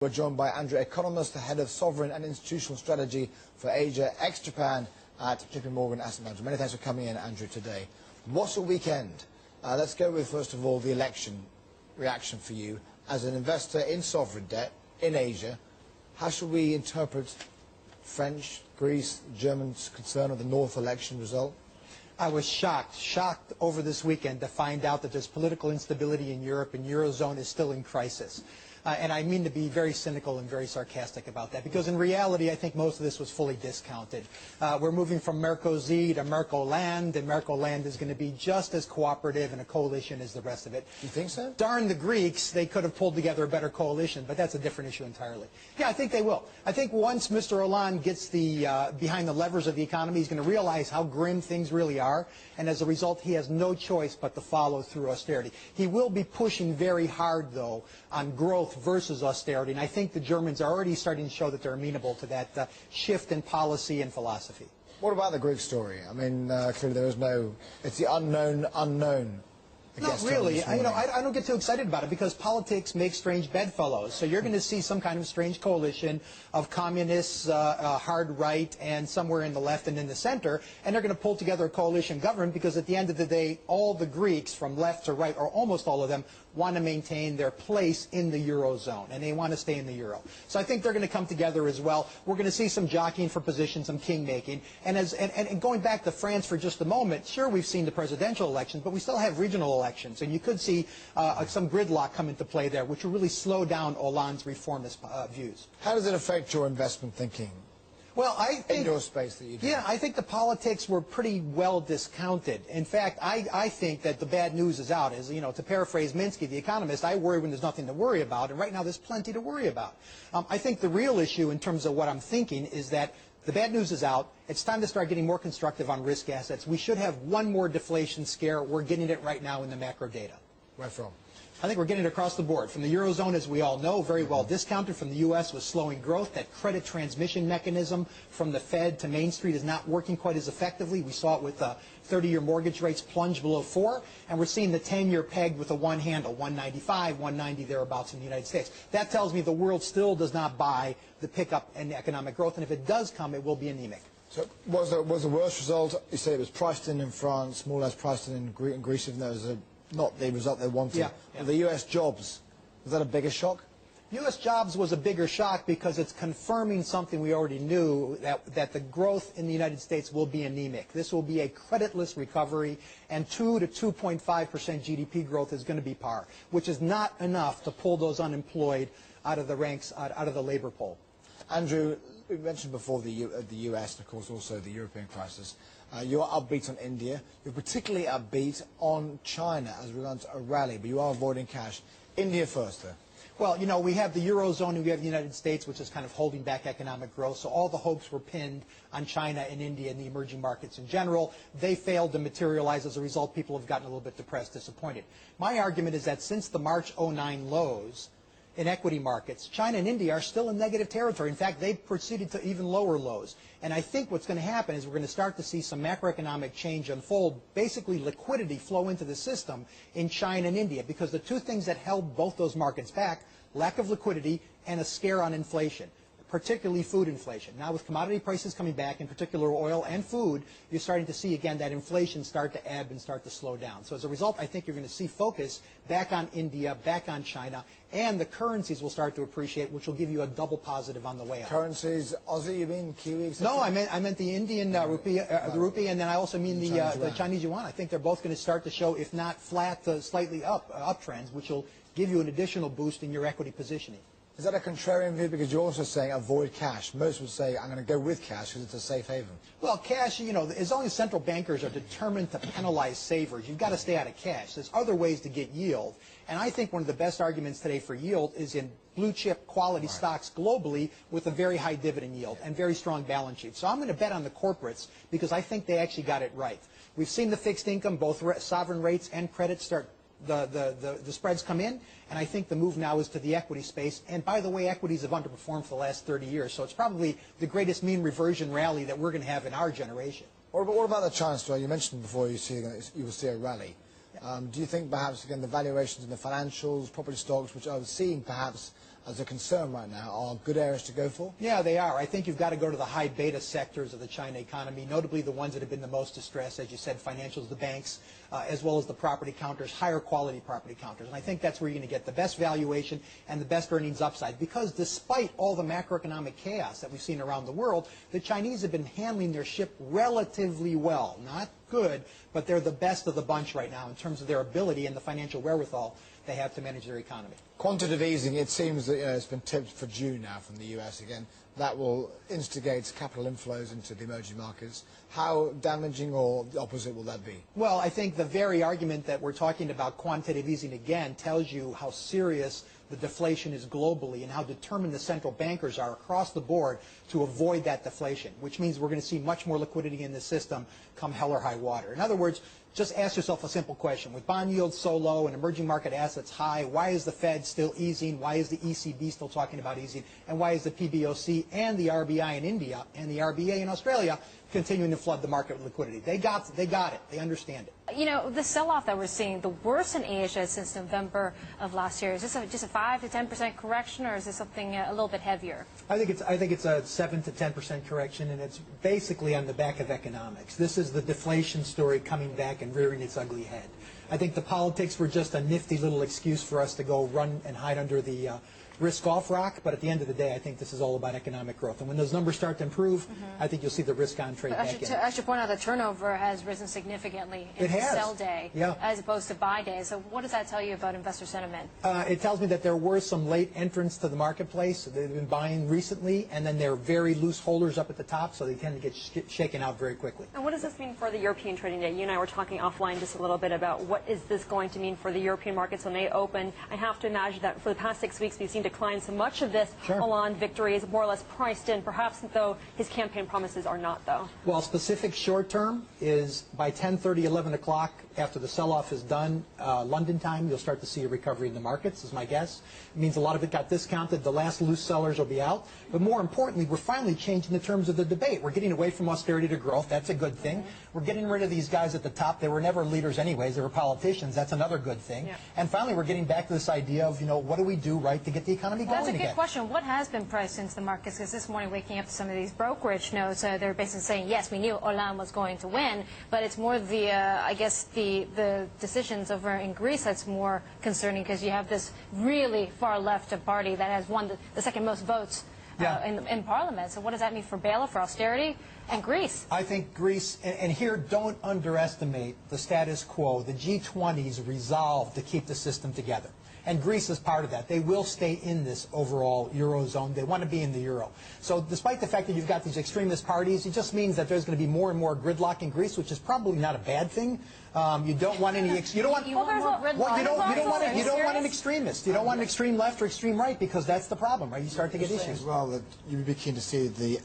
We're joined by Andrew Economos, the head of sovereign and institutional strategy for Asia, ex-Japan at JPMorgan Asset Management. Many thanks for coming in, Andrew, today. What's your weekend? Let's go with, first of all, the election reaction for you. As an investor in sovereign debt in Asia, how should we interpret French, Greece, Germans' concern of the North election result? I was shocked over this weekend to find out that there's political instability in Europe and Eurozone is still in crisis. And I mean to be very cynical and very sarcastic about that, because in reality, I think most of this was fully discounted. We're moving from Mercosur to Mercoland, and Mercoland is going to be just as cooperative and a coalition as the rest of it. You think so? Darn the Greeks, they could have pulled together a better coalition, but that's a different issue entirely. Yeah, I think they will. I think once Mr. Hollande gets behind the levers of the economy, he's going to realize how grim things really are, and as a result, he has no choice but to follow through austerity. He will be pushing very hard, though, on growth versus austerity, and I think the Germans are already starting to show that they're amenable to that shift in policy and philosophy. What about the Greek story? I mean, clearly there is no, it's the unknown. Not really. I don't get too excited about it because politics makes strange bedfellows. So you're going to see some kind of strange coalition of communists, hard right, and somewhere in the left and in the center, and they're going to pull together a coalition government because at the end of the day, all the Greeks from left to right, or almost all of them, want to maintain their place in the Eurozone, and they want to stay in the Euro. So I think they're going to come together as well. We're going to see some jockeying for position, some king-making. And going back to France for just a moment, sure, we've seen the presidential elections, but we still have regional elections. And you could see some gridlock come into play there, which will really slow down Hollande's reformist views. How does it affect your investment thinking? Well, I think, in your space that you do. Yeah, I think the politics were pretty well discounted. In fact, I think that the bad news is out. As you know, to paraphrase Minsky, the economist, I worry when there's nothing to worry about, and right now there's plenty to worry about. I think the real issue in terms of what I'm thinking is that the bad news is out. It's time to start getting more constructive on risk assets. We should have one more deflation scare. We're getting it right now in the macro data. Where from? I think we're getting it across the board. From the Eurozone, as we all know, very well discounted. From the U.S. with slowing growth. That credit transmission mechanism from the Fed to Main Street is not working quite as effectively. We saw it with 30-year mortgage rates plunge below 4, and we're seeing the 10-year pegged with a one handle, 195, 190 thereabouts in the United States. That tells me the world still does not buy the pickup in economic growth, and if it does come, it will be anemic. So was the worst result? You say it was priced in France, more or less priced in Greece, even though it was not the result they wanted. Yeah. The U.S. jobs, was that a bigger shock? U.S. jobs was a bigger shock because it's confirming something we already knew, that the growth in the United States will be anemic. This will be a creditless recovery, and 2 to 2.5% GDP growth is going to be par, which is not enough to pull those unemployed out of the ranks, out of the labor pool. Andrew, we mentioned before the U.S. and, of course, also the European crisis. You're upbeat on India. You're particularly upbeat on China as regards a rally, but you are avoiding cash. India first, though. Well, you know, we have the Eurozone and we have the United States, which is kind of holding back economic growth. So all the hopes were pinned on China and India and the emerging markets in general. They failed to materialize. As a result, people have gotten a little bit depressed, disappointed. My argument is that since the March 09 lows in equity markets, China and India are still in negative territory. In fact, they've proceeded to even lower lows. And I think what's going to happen is we're going to start to see some macroeconomic change unfold, basically liquidity flow into the system in China and India, because the two things that held both those markets back, lack of liquidity and a scare on inflation, particularly food inflation. Now with commodity prices coming back, in particular oil and food, you're starting to see again that inflation start to ebb and start to slow down. So as a result, I think you're going to see focus back on India, back on China, and the currencies will start to appreciate, which will give you a double positive on the way up. Currencies, Aussie, you mean Kiwi? No, I meant the Indian rupee, the rupee, and then I also mean the Chinese yuan. I think they're both going to start to show, if not flat, slightly uptrends, which will give you an additional boost in your equity positioning. Is that a contrarian view? Because you're also saying avoid cash. Most would say, I'm going to go with cash because it's a safe haven. Well, cash, you know, as long as central bankers are determined to penalize savers, you've got to stay out of cash. There's other ways to get yield. And I think one of the best arguments today for yield is in blue chip quality stocks globally with a very high dividend yield and very strong balance sheets. So I'm going to bet on the corporates because I think they actually got it right. We've seen the fixed income, both sovereign rates and credit start the spreads come in, and I think the move now is to the equity space. And by the way, equities have underperformed for the last 30 years, so it's probably the greatest mean reversion rally that we're going to have in our generation. What about the China story? You mentioned before you will see a rally. Do you think perhaps, again, the valuations in the financials, property stocks, which are seeing perhaps as a concern right now are good areas to go for? Yeah, they are. I think you've got to go to the high beta sectors of the China economy, notably the ones that have been the most distressed, as you said, financials, the banks, as well as the property counters, higher quality property counters. And I think that's where you're going to get the best valuation and the best earnings upside, because despite all the macroeconomic chaos that we've seen around the world, the Chinese have been handling their ship relatively well. Not good, but they're the best of the bunch right now in terms of their ability and the financial wherewithal they have to manage their economy. Quantitative easing, it seems that it's been tipped for June now from the US again. That will instigate capital inflows into the emerging markets. How damaging or the opposite will that be? Well, I think the very argument that we're talking about quantitative easing again tells you how serious the deflation is globally and how determined the central bankers are across the board to avoid that deflation, which means we're going to see much more liquidity in the system come hell or high water. In other words, just ask yourself a simple question. With bond yields so low and emerging market assets high, why is the Fed still easing? Why is the ECB still talking about easing? And why is the PBOC and the RBI in India and the RBA in Australia continuing to flood the market with liquidity? They got it. They understand it. You know, the sell-off that we're seeing, the worst in Asia since November of last year, is this just a 5 to 10% correction, or is this something a little bit heavier? I think it's a 7 to 10% correction, and it's basically on the back of economics. This is the deflation story coming back and rearing its ugly head. I think the politics were just a nifty little excuse for us to go run and hide under the risk-off rock, but at the end of the day, I think this is all about economic growth. And when those numbers start to improve, I think you'll see the risk-on trade back in. I should point out that turnover has risen significantly in sell day as opposed to buy day. So what does that tell you about investor sentiment? It tells me that there were some late entrants to the marketplace. They've been buying recently, and then they're very loose holders up at the top, so they tend to get shaken out very quickly. And what does this mean for the European trading day? You and I were talking offline just a little bit about what is this going to mean for the European markets when they open. I have to imagine that for the past 6 weeks, we've seen declines. So much of this Hollande victory is more or less priced in, perhaps, though his campaign promises are not, though. Well, specific short term is by 10:30, 11 o'clock, after the sell-off is done, London time, you'll start to see a recovery in the markets, is my guess. It means a lot of it got discounted. The last loose sellers will be out. But more importantly, we're finally changing the terms of the debate. We're getting away from austerity to growth. That's a good thing. We're getting rid of these guys at the top. They were never leaders anyways. They were politicians. That's another good thing. And finally, we're getting back to this idea of, what do we do right to get the economy going again? That's a good question. What has been priced into the markets? Because this morning, waking up to some of these brokerage notes, they're basically saying, yes, we knew Hollande was going to win, but it's more the, I guess, the decisions over in Greece that's more concerning, because you have this really far left party that has won the second most votes in Parliament. So what does that mean for bailout, for austerity, and Greece? I think Greece, and here don't underestimate the status quo. The G20's resolve to keep the system together. And Greece is part of that. They will stay in this overall Eurozone. They want to be in the Euro. So despite the fact that you've got these extremist parties, it just means that there's going to be more and more gridlock in Greece, which is probably not a bad thing. You don't want any. You don't want. You don't want an extremist. You don't want an extreme left or extreme right, because that's the problem, right? You start to get issues. As well, that you would be keen to see the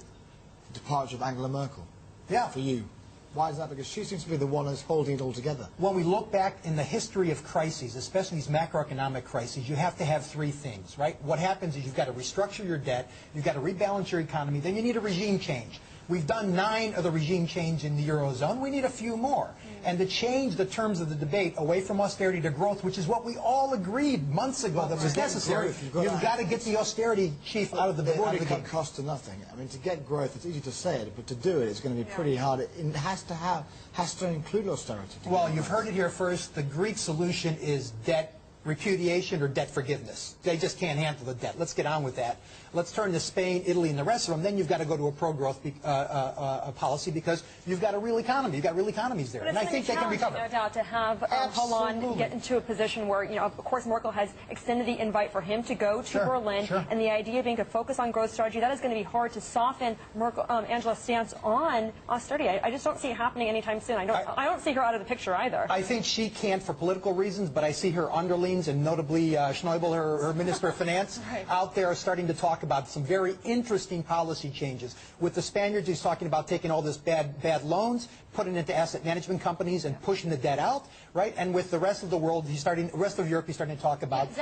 departure of Angela Merkel. Yeah. For you. Why is that? Because she seems to be the one who's holding it all together. When we look back in the history of crises, especially these macroeconomic crises, you have to have three things, right? What happens is you've got to restructure your debt, you've got to rebalance your economy, then you need a regime change. We've done 9 of the regime change in the Eurozone. We need a few more. And to change the terms of the debate away from austerity to growth, which is what we all agreed months ago that was necessary, you've got to get the austerity chief out of the board. They cut cost to nothing. I mean, to get growth, it's easy to say it, but to do it, it's going to be pretty hard. It has to include austerity. Well, you've heard it here first. The Greek solution is debt repudiation or debt forgiveness. They just can't handle the debt. Let's get on with that. Let's turn to Spain, Italy, and the rest of them. Then you've got to go to a pro-growth policy, because you've got a real economy. You've got real economies there. And I think they can recover. No doubt, to have Hollande get into a position where, of course, Merkel has extended the invite for him to go to Berlin. And the idea being to focus on growth strategy, that is going to be hard to soften Angela's stance on austerity. I just don't see it happening anytime soon. I don't see her out of the picture either. I think she can't for political reasons, but I see her underlings, and notably Schäuble, her Minister of Finance, out there starting to talk about some very interesting policy changes. With the Spaniards, he's talking about taking all this bad loans, putting it into asset management companies, and pushing the debt out, right? And with the rest of the world, the rest of Europe, he's starting to talk about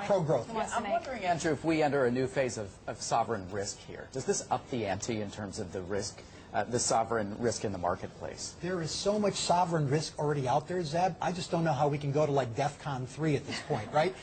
pro-growth. I'm wondering, Andrew, if we enter a new phase of sovereign risk here, does this up the ante in terms of the risk the sovereign risk in the marketplace. There is so much sovereign risk already out there, Zeb. I just don't know how we can go to like DEFCON 3 at this point, right?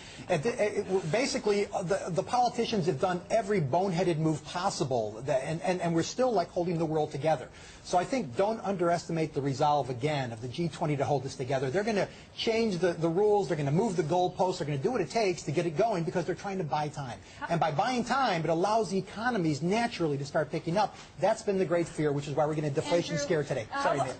Basically, the politicians have done every boneheaded move possible, and we're still like holding the world together. So I think don't underestimate the resolve again of the G20 to hold this together. They're going to change the rules. They're going to move the goalposts. They're going to do what it takes to get it going because they're trying to buy time. And by buying time, it allows the economies naturally to start picking up. That's been the great fear, which is why we're getting a deflation scare today. Sorry, Nick.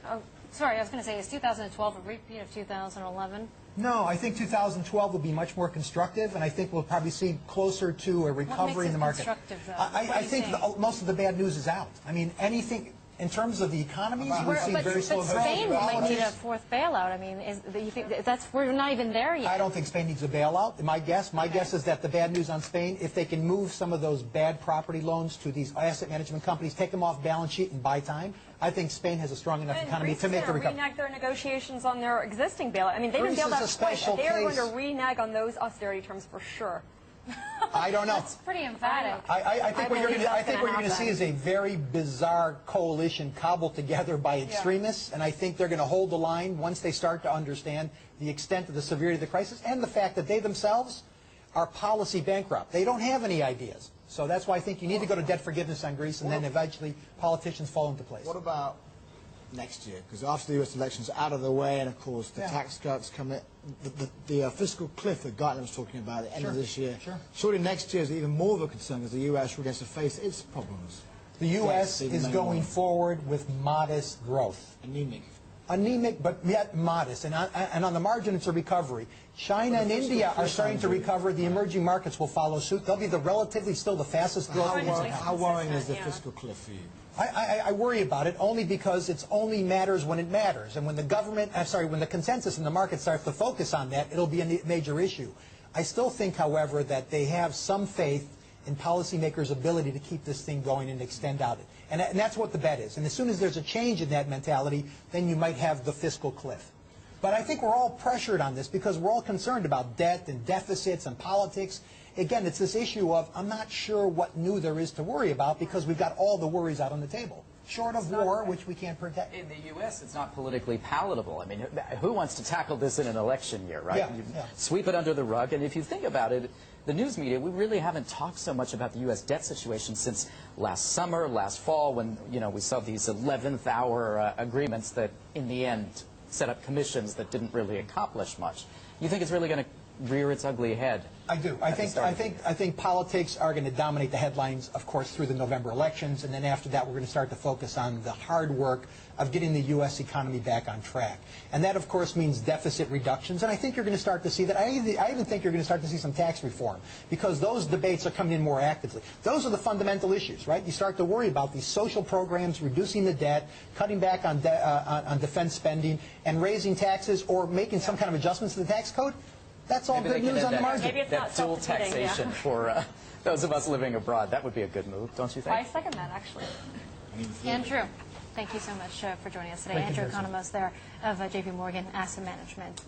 Sorry, I was going to say, is 2012 a repeat of 2011? No, I think 2012 will be much more constructive, and I think we'll probably see closer to a recovery in the market. What makes it constructive, though? I think most of the bad news is out. I mean, anything in terms of the economies, we've seen very slow. But Spain might need a fourth bailout. I mean, you think we're not even there yet. I don't think Spain needs a bailout. My guess is that the bad news on Spain, if they can move some of those bad property loans to these asset management companies, take them off balance sheet and buy time, I think Spain has a strong enough economy to make the recovery. Renege their negotiations on their existing bailout. I mean, they've been bailed out twice. They are going to renege on those austerity terms for sure. I don't know. That's pretty emphatic. I think what you're going to see is a very bizarre coalition cobbled together by extremists, and I think they're going to hold the line once they start to understand the extent of the severity of the crisis and the fact that they themselves are policy bankrupt. They don't have any ideas. So that's why I think you need to go to debt forgiveness on Greece, and then eventually politicians fall into place. What about next year? Because after the U.S. elections are out of the way, and of course the tax cuts come in, the fiscal cliff that Gartner was talking about at the end of this year. Surely next year is even more of a concern as the U.S. begins to face its problems. The U.S. is going forward with modest growth. Anemic, but yet modest. And on the margin, it's a recovery. China and India are starting to recover. The emerging markets will follow suit. They'll be relatively still the fastest growing. How worrying is the fiscal cliff for you? I worry about it only because it only matters when it matters. And when the when the consensus in the market starts to focus on that, it'll be a major issue. I still think, however, that they have some faith in policymakers' ability to keep this thing going and extend out it. And that's what the bet is. And as soon as there's a change in that mentality, then you might have the fiscal cliff. But I think we're all pressured on this because we're all concerned about debt and deficits and politics. Again, it's this issue of I'm not sure what new there is to worry about because we've got all the worries out on the table. Short of war, which we can't protect. In the U.S., it's not politically palatable. I mean, who wants to tackle this in an election year, right? Sweep it under the rug. And if you think about it, the news media, we really haven't talked so much about the U.S. debt situation since last summer, last fall, when, we saw these 11th hour agreements that, in the end, set up commissions that didn't really accomplish much. You think it's really going to rear its ugly head? I do. I think politics are going to dominate the headlines, of course, through the November elections, and then after that, we're going to start to focus on the hard work of getting the U.S. economy back on track. And that, of course, means deficit reductions, and I think you're going to start to see that. I even think you're going to start to see some tax reform, because those debates are coming in more actively. Those are the fundamental issues, right? You start to worry about these social programs, reducing the debt, cutting back on defense spending, and raising taxes, or making some kind of adjustments to the tax code. That's all good news on the margin. Maybe it's that dual taxation for those of us living abroad, that would be a good move, don't you think? I second that, actually. Andrew, thank you so much for joining us today. Andrew Economos there of JPMorgan Asset Management.